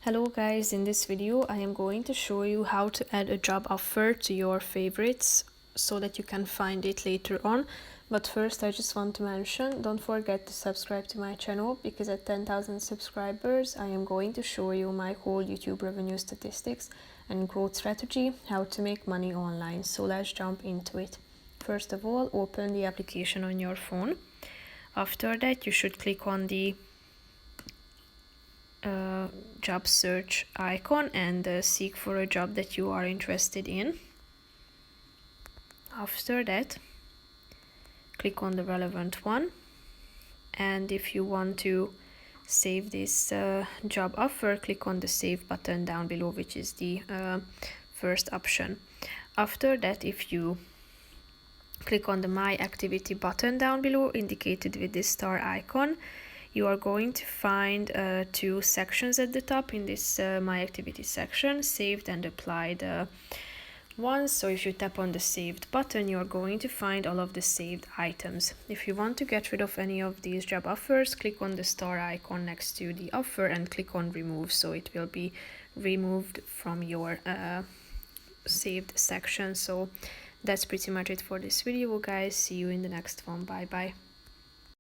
Hello guys, in this video I am going to show you how to add a job offer to your favorites so that you can find it later on. But first I just want to mention, don't forget to subscribe to my channel because at 10,000 subscribers I am going to show you my whole YouTube revenue statistics and growth strategy, how to make money online. So let's jump into it. First of all, open the application on your phone. After that you should click on the job search icon and seek for a job that you are interested in. After that, click on the relevant one, and if you want to save this job offer, click on the save button down below, which is the first option. After that, if you click on the My Activity button down below, indicated with this star icon, you are going to find two sections at the top in this My Activity section, saved and applied ones. So if you tap on the saved button, you are going to find all of the saved items. If you want to get rid of any of these job offers, click on the star icon next to the offer and click on remove, so it will be removed from your saved section. So that's pretty much it for this video, guys. See you in the next one. Bye bye.